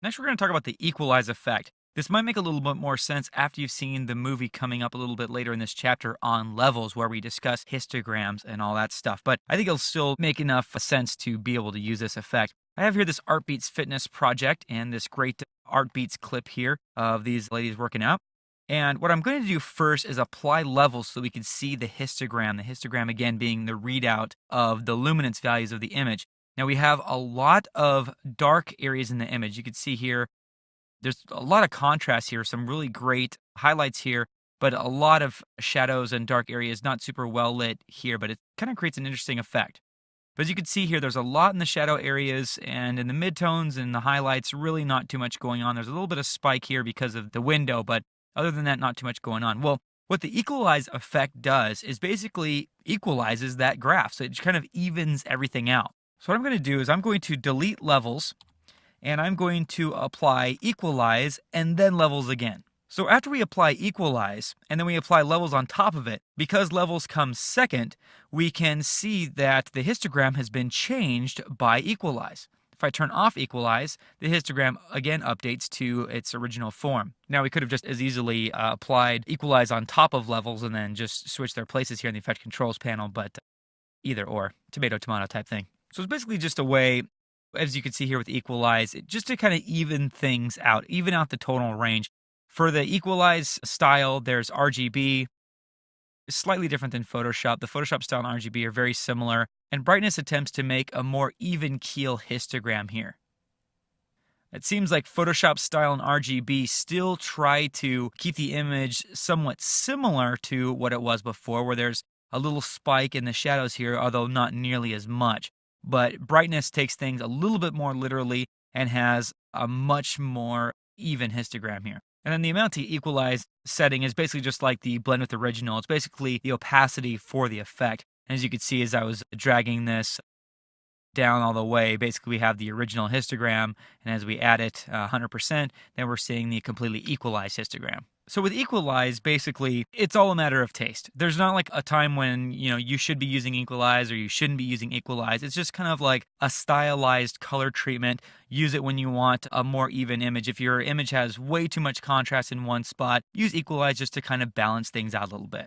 Next, we're going to talk about the equalize effect. This might make a little bit more sense after you've seen the movie coming up a little bit later in this chapter on levels, where we discuss histograms and all that stuff. But I think it'll still make enough sense to be able to use this effect. I have here this Art Beats Fitness project and this great Art Beats clip here of these ladies working out. And what I'm going to do first is apply levels so we can see the histogram. The histogram, again, being the readout of the luminance values of the image. Now, we have a lot of dark areas in the image. You can see here, there's a lot of contrast here, some really great highlights here, but a lot of shadows and dark areas, not super well lit here, but it kind of creates an interesting effect. But as you can see here, there's a lot in the shadow areas, and in the midtones and the highlights, really not too much going on. There's a little bit of spike here because of the window, but other than that, not too much going on. Well, what the equalize effect does is basically equalizes that graph. So it kind of evens everything out. So what I'm going to do is I'm going to delete levels, and I'm going to apply equalize and then levels again. So after we apply equalize and then we apply levels on top of it, because levels come second, we can see that the histogram has been changed by equalize. If I turn off equalize, the histogram again updates to its original form. Now we could have just as easily applied equalize on top of levels and then just switch their places here in the effect controls panel, but either or, tomato type thing. So it's basically just a way, as you can see here with equalize, just to kind of even things out, even out the tonal range. For the equalize style, there's RGB. It's slightly different than Photoshop. The Photoshop style and RGB are very similar, and brightness attempts to make a more even keel histogram here. It seems like Photoshop style and RGB still try to keep the image somewhat similar to what it was before, where there's a little spike in the shadows here, although not nearly as much. But brightness takes things a little bit more literally and has a much more even histogram here. And then the amount to equalize setting is basically just like the blend with original. It's basically the opacity for the effect. And as you can see, as I was dragging this down all the way, basically we have the original histogram, and as we add it 100%, then we're seeing the completely equalized histogram. So with equalize, basically, it's all a matter of taste. There's not like a time when, you should be using equalize or you shouldn't be using equalize. It's just kind of like a stylized color treatment. Use it when you want a more even image. If your image has way too much contrast in one spot, use equalize just to kind of balance things out a little bit.